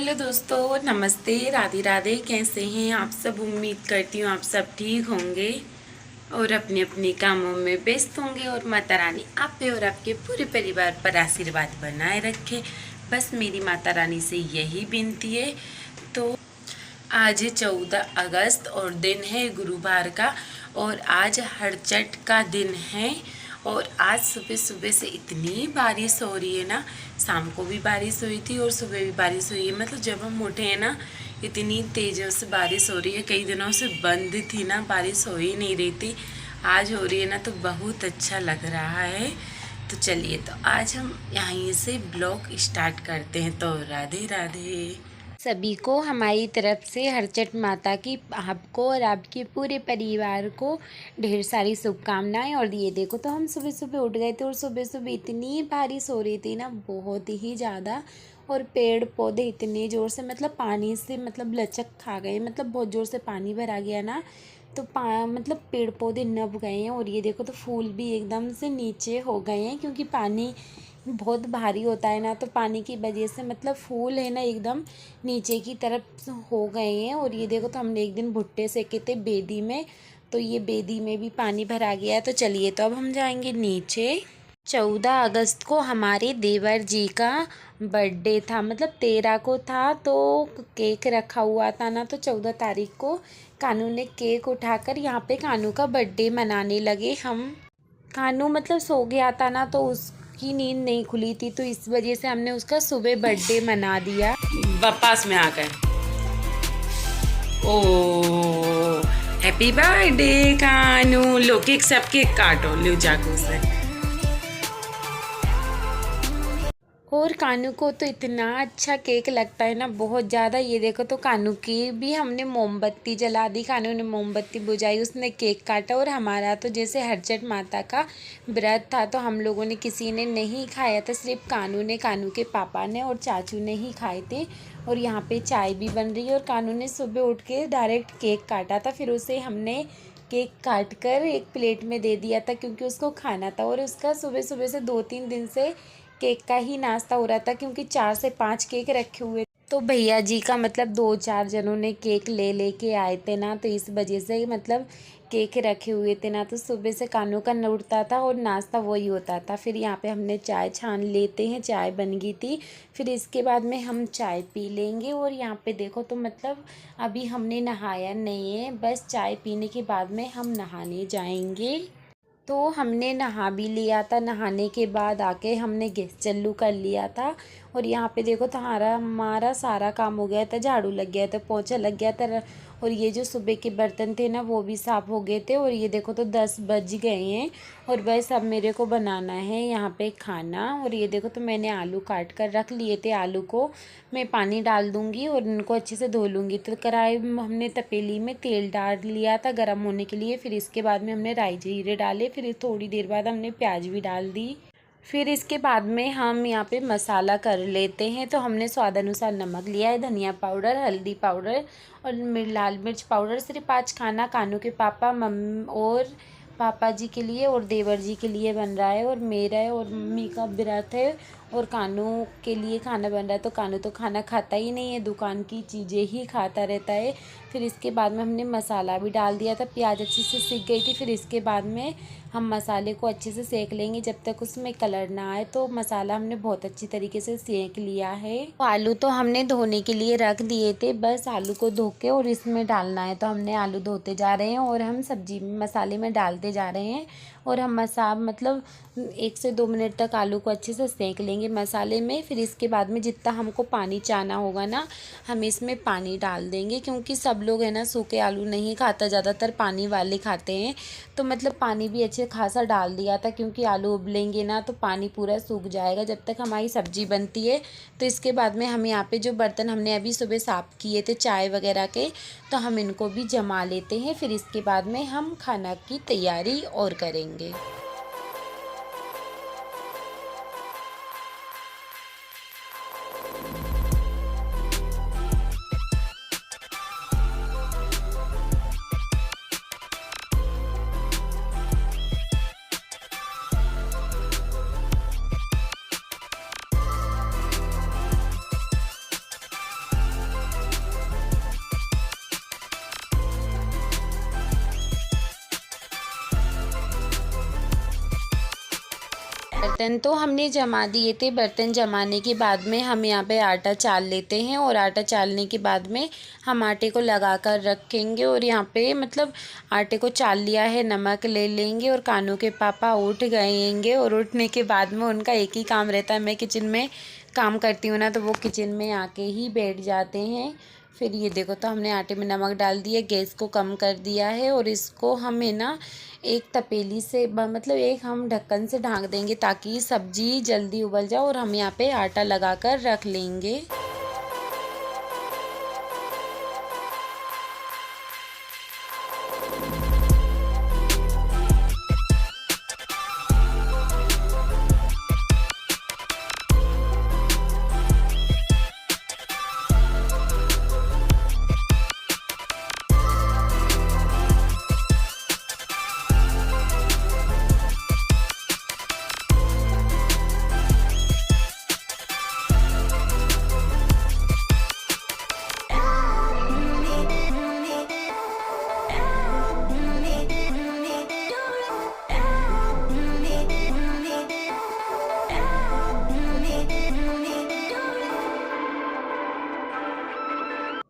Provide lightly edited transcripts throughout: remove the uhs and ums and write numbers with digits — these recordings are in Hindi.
हेलो दोस्तों, नमस्ते, राधे राधे। कैसे हैं आप सब? उम्मीद करती हूँ आप सब ठीक होंगे और अपने अपने कामों में व्यस्त होंगे और माता रानी आप पे और आपके पूरे परिवार पर आशीर्वाद बनाए रखे। बस मेरी माता रानी से यही विनती है। तो आज है 14 अगस्त और दिन है गुरुवार का, और आज हड़चट का दिन है। और आज सुबह सुबह से इतनी बारिश हो रही है ना, शाम को भी बारिश हुई थी और सुबह भी बारिश हुई है। मतलब जब हम उठे हैं ना, इतनी तेज़ों से बारिश हो रही है। कई दिनों से बंद थी ना, बारिश हो ही नहीं रही थी। आज हो रही है ना, तो बहुत अच्छा लग रहा है। तो चलिए, तो आज हम यहीं से ब्लॉग स्टार्ट करते हैं। तो राधे राधे सभी को हमारी तरफ से हरचट माता की आपको और आपके पूरे परिवार को ढेर सारी शुभकामनाएं। और ये देखो, तो हम सुबह सुबह उठ गए थे और सुबह सुबह इतनी बारिश हो रही थी ना, बहुत ही ज़्यादा। और पेड़ पौधे इतने ज़ोर से, मतलब पानी से मतलब लचक खा गए। मतलब बहुत ज़ोर से पानी भरा गया ना, तो मतलब पेड़ पौधे नब गए हैं। और ये देखो, तो फूल भी एकदम से नीचे हो गए हैं, क्योंकि पानी बहुत भारी होता है ना, तो पानी की वजह से मतलब फूल है ना एकदम नीचे की तरफ हो गए हैं। और ये देखो, तो हमने एक दिन भुट्टे सेके थे बेदी में, तो ये बेदी में भी पानी भरा गया है। तो चलिए, तो अब हम जाएंगे नीचे। 14 अगस्त को हमारे देवर जी का बर्थडे था, मतलब 13 को था। तो केक रखा हुआ था ना, तो 14 तारीख को कानू ने केक उठाकर यहाँ पे कानू का बर्थडे मनाने लगे हम। कानू मतलब सो गया था ना, तो उसकी नींद नहीं खुली थी, तो इस वजह से हमने उसका सुबह बर्थडे मना दिया। पास में आ गए। ओ हैप्पी बर्थडे कानू, लो केक, सब केक काटो, लो चाकू से। और कानू को तो इतना अच्छा केक लगता है ना, बहुत ज़्यादा। ये देखो, तो कानू की भी हमने मोमबत्ती जला दी, कानू ने मोमबत्ती बुझाई, उसने केक काटा। और हमारा तो जैसे हरचट माता का व्रत था, तो हम लोगों ने किसी ने नहीं खाया था, सिर्फ कानू ने, कानू के पापा ने और चाचू ने ही खाए थे। और यहाँ पे चाय भी बन रही है। और कानू ने सुबह उठ के डायरेक्ट केक काटा था, फिर उसे हमने केक काट कर एक प्लेट में दे दिया था, क्योंकि उसको खाना था। और उसका सुबह सुबह से 2-3 दिन से केक का ही नाश्ता हो रहा था, क्योंकि 4 से 5 केक रखे हुए। तो भैया जी का मतलब 2-4 जनों ने केक ले लेके आए थे ना, तो इस वजह से मतलब केक रखे हुए थे ना, तो सुबह से कानू का न उठता था और नाश्ता वही होता था। फिर यहाँ पे हमने चाय छान लेते हैं, चाय बन गई थी। फिर इसके बाद में हम चाय पी लेंगे। और यहाँ पे देखो, तो मतलब अभी हमने नहाया नहीं है, बस चाय पीने के बाद में हम नहाने जाएंगे। तो हमने नहा भी लिया था, नहाने के बाद आके हमने गैस चालू कर लिया था। और यहाँ पे देखो, तो हमारा सारा काम हो गया था, झाड़ू लग गया था, पोछा लग गया था। और ये जो सुबह के बर्तन थे ना, वो भी साफ़ हो गए थे। और ये देखो, तो 10 बज गए हैं और बस अब मेरे को बनाना है यहाँ पे खाना। और ये देखो, तो मैंने आलू काट कर रख लिए थे, आलू को मैं पानी डाल दूँगी और इनको अच्छे से धो लूँगी। तो कढ़ाई हमने तपेली में तेल डाल लिया था गर्म होने के लिए। फिर इसके बाद में हमने राई जीरे डाले, फिर थोड़ी देर बाद हमने प्याज भी डाल दी। फिर इसके बाद में हम यहाँ पे मसाला कर लेते हैं। तो हमने स्वाद अनुसार नमक लिया है, धनिया पाउडर, हल्दी पाउडर और लाल मिर्च पाउडर। सिर्फ आज खाना कानू के पापा और पापा जी के लिए और देवर जी के लिए बन रहा है, और मेरा है और मम्मी का व्रत है, और कानू के लिए खाना बन रहा है। तो कानू तो खाना खाता ही नहीं है, दुकान की चीज़ें ही खाता रहता है। फिर इसके बाद में हमने मसाला भी डाल दिया था, प्याज अच्छे से सिक गई थी। फिर इसके बाद में हम मसाले को अच्छे से सेक लेंगे जब तक उसमें कलर ना आए। तो मसाला हमने बहुत अच्छी तरीके से सेक लिया है। तो आलू तो हमने धोने के लिए रख दिए थे, बस आलू को धो के और इसमें डालना है। तो हमने आलू धोते जा रहे हैं और हम सब्जी मसाले में डालते जा रहे हैं। और हम मतलब 1 से 2 मिनट तक आलू को अच्छे से सेक लेंगे मसाले में। फिर इसके बाद में जितना हमको पानी चाहना होगा ना, हम इसमें पानी डाल देंगे, क्योंकि सब लोग है ना सूखे आलू नहीं खाता, ज़्यादातर पानी वाले खाते हैं। तो मतलब पानी भी अच्छे खासा डाल दिया था, क्योंकि आलू उबलेंगे ना तो पानी पूरा सूख जाएगा जब तक हमारी सब्ज़ी बनती है। तो इसके बाद में हम यहाँ पे जो बर्तन हमने अभी सुबह साफ़ किए थे चाय वगैरह के, तो हम इनको भी जमा लेते हैं। फिर इसके बाद में हम खाना की तैयारी और करेंगे। बर्तन तो हमने जमा दिए थे। बर्तन जमाने के बाद में हम यहाँ पे आटा चाल लेते हैं और आटा चालने के बाद में हम आटे को लगा कर रखेंगे। और यहाँ पे मतलब आटे को चाल लिया है, नमक ले लेंगे। और कानू के पापा उठ गएंगे और उठने के बाद में उनका एक ही काम रहता है, मैं किचन में काम करती हूँ ना, तो वो किचन में आके ही बैठ जाते हैं। फिर ये देखो, तो हमने आटे में नमक डाल दिया, गैस को कम कर दिया है और इसको हमें ना एक तपेली से मतलब एक हम ढक्कन से ढाँक देंगे ताकि सब्जी जल्दी उबल जाए। और हम यहाँ पे आटा लगा कर रख लेंगे।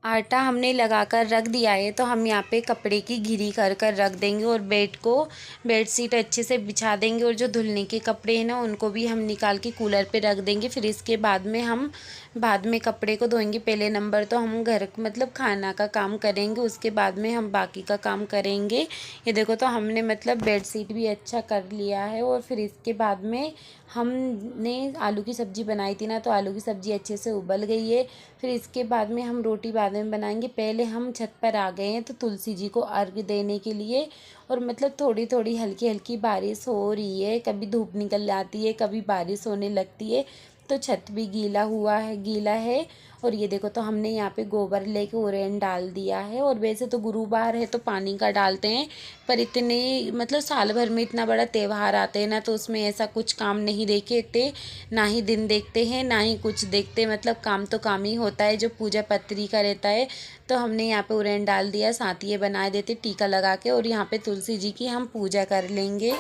आटा हमने लगाकर रख दिया है, तो हम यहाँ पे कपड़े की घिरी कर कर रख देंगे और बेडशीट अच्छे से बिछा देंगे। और जो धुलने के कपड़े हैं ना, उनको भी हम निकाल के कूलर पे रख देंगे। फिर इसके बाद में हम बाद में कपड़े को धोएंगे। पहले नंबर तो हम घर मतलब खाना का काम करेंगे, उसके बाद में हम बाकी का काम करेंगे। ये देखो, तो हमने मतलब बेडशीट भी अच्छा कर लिया है। और फिर इसके बाद में हमने आलू की सब्ज़ी बनाई थी ना, तो आलू की सब्ज़ी अच्छे से उबल गई है। फिर इसके बाद में हम रोटी बाद में बनाएंगे। पहले हम छत पर आ गए हैं तो तुलसी जी को अर्घ देने के लिए। और मतलब थोड़ी थोड़ी हल्की हल्की बारिश हो रही है, कभी धूप निकल जाती है, कभी बारिश होने लगती है, तो छत भी गीला है। और ये देखो, तो हमने यहाँ पे गोबर लेके उरेन डाल दिया है। और वैसे तो गुरुवार है तो पानी का डालते हैं, पर इतने मतलब साल भर में इतना बड़ा त्यौहार आते हैं ना, तो उसमें ऐसा कुछ काम नहीं देखते, ना ही दिन देखते हैं ना ही कुछ देखते। मतलब काम तो काम ही होता है जो पूजा पत्री का रहता है। तो हमने यहाँ पे उरेन डाल दिया, साथ ये बना देते टीका लगा के। और यहाँ पे तुलसी जी की हम पूजा कर लेंगे।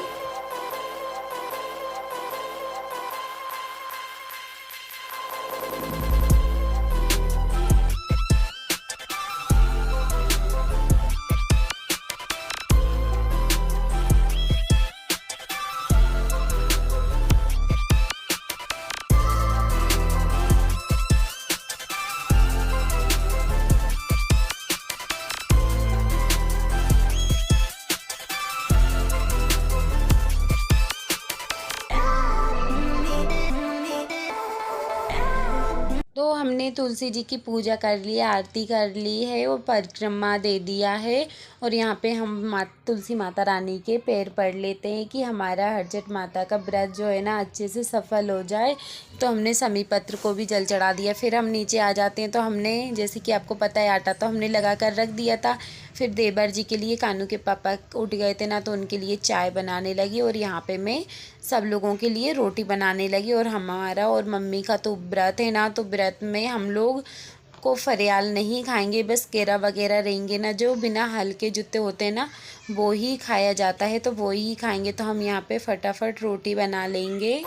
तो हमने तुलसी जी की पूजा कर ली, आरती कर ली है और परिक्रमा दे दिया है। और यहाँ पे हम तुलसी माता रानी के पैर पड़ लेते हैं कि हमारा हरजट माता का व्रत जो है ना अच्छे से सफल हो जाए। तो हमने समी पत्र को भी जल चढ़ा दिया। फिर हम नीचे आ जाते हैं, तो हमने जैसे कि आपको पता है आटा तो हमने लगा कर रख दिया था। फिर देवर जी के लिए, कानू के पापा उठ गए थे ना, तो उनके लिए चाय बनाने लगी। और यहाँ पे मैं सब लोगों के लिए रोटी बनाने लगी। और हमारा और मम्मी का तो व्रत है ना, तो व्रत में हम लोग को फरियाल नहीं खाएंगे, बस केरा वगैरह रहेंगे ना, जो बिना हल के जूते होते हैं ना, वो ही खाया जाता है, तो वो ही खाएंगे। तो हम यहाँ पे फटाफट रोटी बना लेंगे।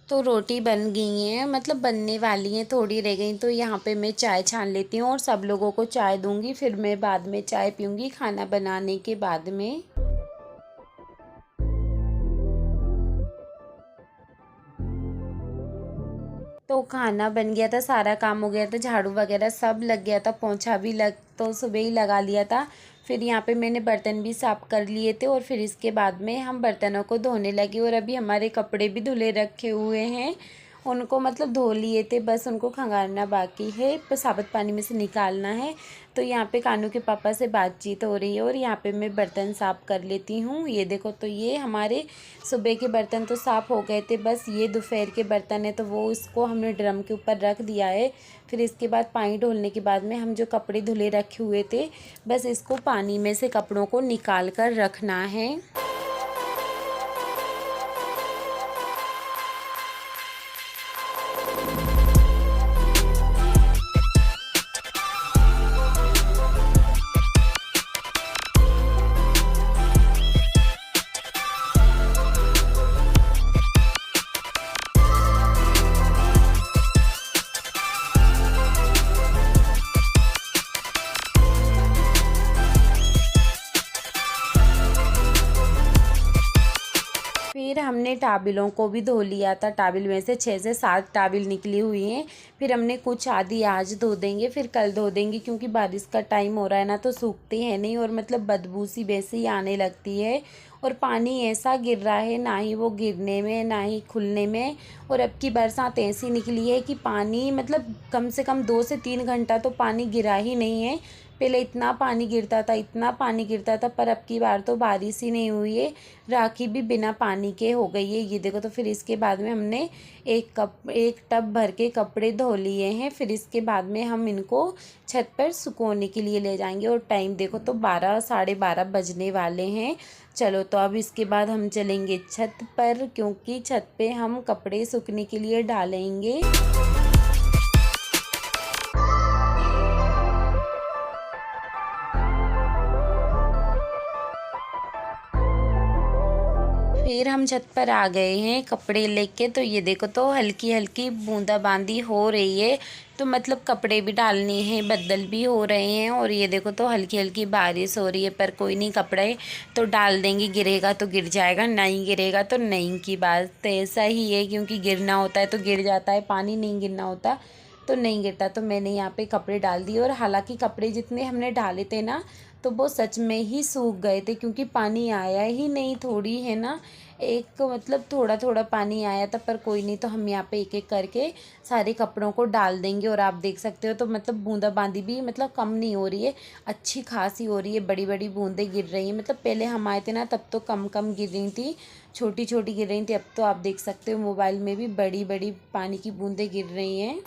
तो रोटी बन गई हैं, मतलब बनने वाली हैं, थोड़ी रह गई। तो यहाँ पे मैं चाय छान लेती हूँ और सब लोगों को चाय दूँगी, फिर मैं बाद में चाय पीऊँगी खाना बनाने के बाद में। तो खाना बन गया था, सारा काम हो गया था, झाड़ू वगैरह सब लग गया था, पोंछा भी लग तो सुबह ही लगा लिया था। फिर यहाँ पे मैंने बर्तन भी साफ़ कर लिए थे और फिर इसके बाद में हम बर्तनों को धोने लगे। और अभी हमारे कपड़े भी धुले रखे हुए हैं, उनको मतलब धो लिए थे, बस उनको खंगालना बाकी है, बस साबुत पानी में से निकालना है। तो यहाँ पे कानू के पापा से बातचीत हो रही है और यहाँ पे मैं बर्तन साफ़ कर लेती हूँ। ये देखो, तो ये हमारे सुबह के बर्तन तो साफ़ हो गए थे, बस ये दोपहर के बर्तन है तो वो इसको हमने ड्रम के ऊपर रख दिया है। फिर इसके बाद पानी ढोलने के बाद में हम जो कपड़े धुले रखे हुए थे, बस इसको पानी में से कपड़ों को निकाल कर रखना है। फिर हमने टाबिलों को भी धो लिया था, टाबिल में से 6 से 7 टाबिल निकली हुई हैं। फिर हमने कुछ आधी आज धो देंगे, फिर कल धो देंगे, क्योंकि बारिश का टाइम हो रहा है ना, तो सूखते हैं नहीं और मतलब बदबू सी वैसे ही आने लगती है। और पानी ऐसा गिर रहा है, ना ही वो गिरने में ना ही खुलने में। और अब की बरसात ऐसी निकली है कि पानी मतलब कम से कम 2 से 3 घंटा तो पानी गिरा ही नहीं है। पहले इतना पानी गिरता था, इतना पानी गिरता था, पर अब की बार तो बारिश ही नहीं हुई है। राखी भी बिना पानी के हो गई है, ये देखो। तो फिर इसके बाद में हमने एक टब भर के कपड़े धो लिए हैं। फिर इसके बाद में हम इनको छत पर सुखोने के लिए ले जाएंगे। और टाइम देखो तो 12 साढ़े 12 बजने वाले हैं। चलो, तो अब इसके बाद हम चलेंगे छत पर, क्योंकि छत पे हम कपड़े सूखने के लिए डालेंगे। फिर हम छत पर आ गए हैं कपड़े लेके। तो ये देखो, तो हल्की हल्की बूंदाबांदी हो रही है, तो मतलब कपड़े भी डालने हैं, बदल भी हो रहे हैं। और ये देखो, तो हल्की हल्की बारिश हो रही है, पर कोई नहीं, कपड़े तो डाल देंगे। गिरेगा तो गिर जाएगा, नहीं गिरेगा तो नहीं की बात तो ऐसा ही है, क्योंकि गिरना होता है तो गिर जाता है, पानी नहीं गिरना होता तो नहीं गिरता। तो मैंने यहाँ पे कपड़े डाल दिए। और हालांकि कपड़े जितने हमने डाले थे ना, तो वो सच में ही सूख गए थे, क्योंकि पानी आया ही नहीं, थोड़ी है ना, एक मतलब थोड़ा थोड़ा पानी आया था। पर कोई नहीं, तो हम यहाँ पे एक एक करके सारे कपड़ों को डाल देंगे। और आप देख सकते हो, तो मतलब बूंदाबांदी भी मतलब कम नहीं हो रही है, अच्छी खासी हो रही है, बड़ी बड़ी बूंदें गिर रही हैं। मतलब पहले हम आए थे ना, तब तो कम कम गिर रही थी, छोटी छोटी गिर रही थी। अब तो आप देख सकते हो मोबाइल में भी बड़ी बड़ी पानी की बूंदें गिर रही हैं।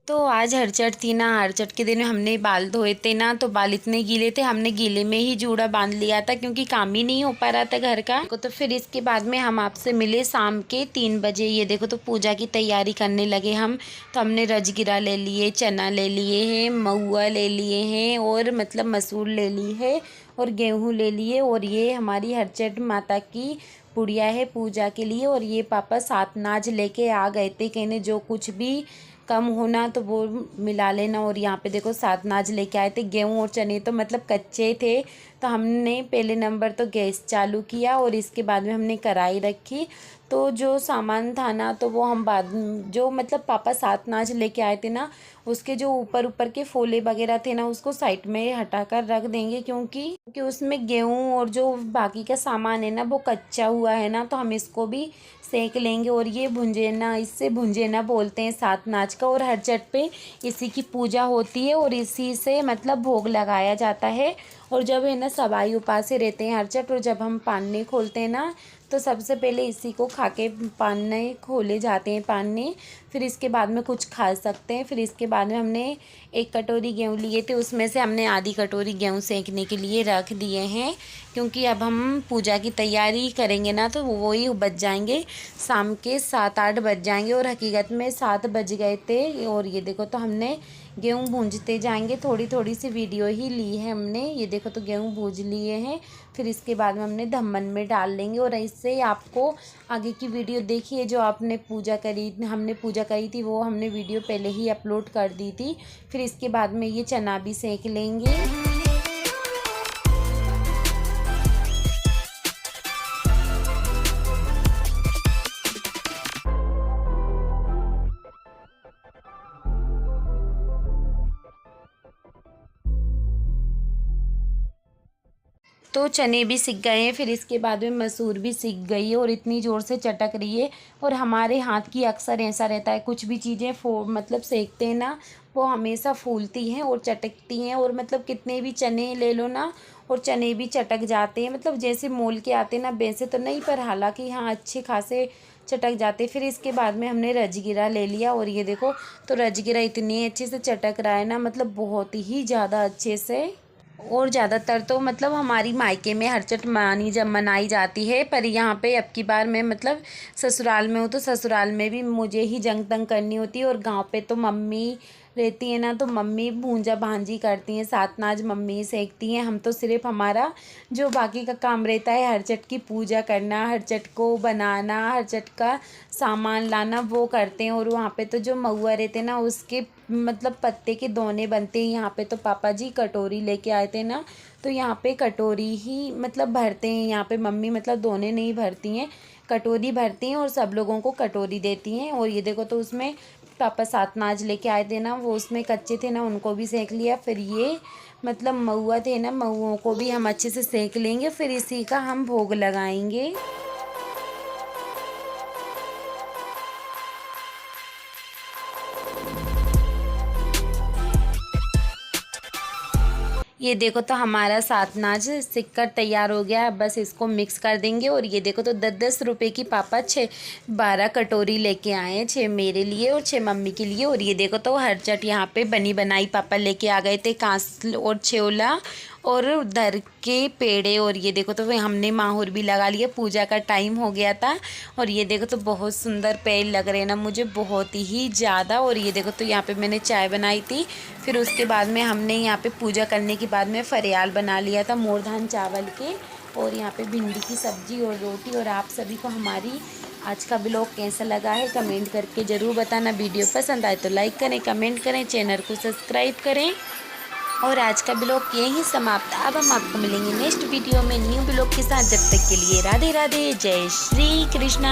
तो आज हरचट थी ना, हरचट के दिन हमने बाल धोए थे ना, तो बाल इतने गीले थे, हमने गीले में ही जूड़ा बांध लिया था, क्योंकि काम ही नहीं हो पा रहा था घर का। तो फिर इसके बाद में हम आपसे मिले शाम के 3 बजे। ये देखो, तो पूजा की तैयारी करने लगे हम। तो हमने रजगिरा ले लिए, चना ले लिए हैं, महुआ ले लिए हैं, और मतलब मसूर ले ली है, और गेहूँ ले लिए। और ये हमारी हरचट माता की पुड़िया है पूजा के लिए। और ये पापा सात नाज लेके आ गए थे, कहने जो कुछ भी कम होना तो वो मिला लेना। और यहाँ पे देखो, सात नाज लेके आए थे। गेहूँ और चने तो मतलब कच्चे थे, तो हमने पहले नंबर तो गैस चालू किया और इसके बाद में हमने कढ़ाई रखी। तो जो सामान था ना, तो वो हम बाद जो मतलब पापा सात नाज लेके आए थे ना, उसके जो ऊपर ऊपर के फोले वगैरह थे ना, उसको साइड में हटाकर रख देंगे, क्योंकि उसमें गेहूँ और जो बाकी का सामान है ना, वो कच्चा हुआ है ना, तो हम इसको भी सेक लेंगे। और ये भुंजेना, इससे भुंजेना बोलते हैं सात नाच का। और हरचट पे इसी की पूजा होती है और इसी से मतलब भोग लगाया जाता है। और जब है ना सबाई उपासे रहते हैं हरचट, और जब हम पानी खोलते हैं ना, तो सबसे पहले इसी को खा के पाने खोले जाते हैं पाने, फिर इसके बाद में कुछ खा सकते हैं। फिर इसके बाद में हमने 1 कटोरी गेहूँ लिए थे, उसमें से हमने आधी कटोरी गेहूँ सेंकने के लिए रख दिए हैं, क्योंकि अब हम पूजा की तैयारी करेंगे ना तो वही बज जाएंगे, शाम के 7-8 बज जाएंगे। और हकीकत में 7 बज गए थे। और ये देखो तो हमने गेहूँ भूंजते जाएंगे, थोड़ी थोड़ी सी वीडियो ही ली है हमने। ये देखो तो गेहूँ भूंज लिए हैं, फिर इसके बाद में हमने धम्मन में डाल लेंगे। और इससे आपको आगे की वीडियो देखिए, जो हमने पूजा करी थी वो हमने वीडियो पहले ही अपलोड कर दी थी। फिर इसके बाद में ये चना भी सेंक लेंगे। तो चने भी सिक गए हैं, फिर इसके बाद में मसूर भी सिक गई है और इतनी ज़ोर से चटक रही है। और हमारे हाथ की अक्सर ऐसा रहता है, कुछ भी चीज़ें मतलब सेकते हैं ना, वो हमेशा फूलती हैं और चटकती हैं। और मतलब कितने भी चने ले लो ना, और चने भी चटक जाते हैं, मतलब जैसे मोल के आते हैं ना वैसे तो नहीं, पर हालांकि हाँ अच्छे खासे चटक जाते। फिर इसके बाद में हमने रजगिरा ले लिया, और ये देखो तो रजगिरा इतनी अच्छे से चटक रहा है ना, मतलब बहुत ही ज़्यादा अच्छे से। और ज़्यादातर तो मतलब हमारी मायके में हरचट मनाई जाती है, पर यहाँ पे अब की बार मैं मतलब ससुराल में हूँ, तो ससुराल में भी मुझे ही जंग तंग करनी होती है। और गांव पे तो मम्मी रहती है ना, तो मम्मी भूंजा भांजी करती हैं, सातनाज मम्मी सेकती हैं। हम तो सिर्फ हमारा जो बाकी का काम रहता है, हरचट की पूजा करना, हरचट को बनाना, हरचट का सामान लाना, वो करते हैं। और वहाँ पे तो जो महुआ रहते हैं ना, उसके मतलब पत्ते के दोने बनते हैं। यहाँ पे तो पापा जी कटोरी लेके आए थे ना, तो यहाँ पे कटोरी ही मतलब भरते हैं। यहाँ पे मम्मी मतलब दोने नहीं भरती हैं, कटोरी भरती हैं और सब लोगों को कटोरी देती हैं। और ये देखो तो उसमें पापा सातनाज लेके आए थे ना, वो उसमें कच्चे थे ना, उनको भी सेक लिया। फिर ये मतलब महुआ थे ना, महुओं को भी हम अच्छे से सेक लेंगे, फिर इसी का हम भोग लगाएंगे। ये देखो तो हमारा सातनाज सिक कर तैयार हो गया है, बस इसको मिक्स कर देंगे। और ये देखो तो 10-10 रुपए की पापा 12 कटोरी लेके आए हैं, 6 मेरे लिए और 6 मम्मी के लिए। और ये देखो तो हरचट यहाँ पे बनी बनाई पापा लेके आ गए थे, कांस और छेवला और दर के पेड़े। और ये देखो तो हमने माहौर भी लगा लिया, पूजा का टाइम हो गया था। और ये देखो तो बहुत सुंदर पेड़ लग रहे हैं ना मुझे, बहुत ही ज़्यादा। और ये देखो तो यहाँ पे मैंने चाय बनाई थी, फिर उसके बाद में हमने यहाँ पे पूजा करने के बाद में फरियाल बना लिया था मोर धान चावल के, और यहाँ पे भिंडी की सब्जी और रोटी। और आप सभी को हमारी आज का ब्लॉग कैसा लगा है कमेंट करके ज़रूर बताना। वीडियो पसंद आए तो लाइक करें, कमेंट करें, चैनल को सब्सक्राइब करें। और आज का ब्लॉग यहीं समाप्त। अब हम आपको मिलेंगे नेक्स्ट वीडियो में न्यू ब्लॉग के साथ। जब तक के लिए राधे राधे, जय श्री कृष्णा।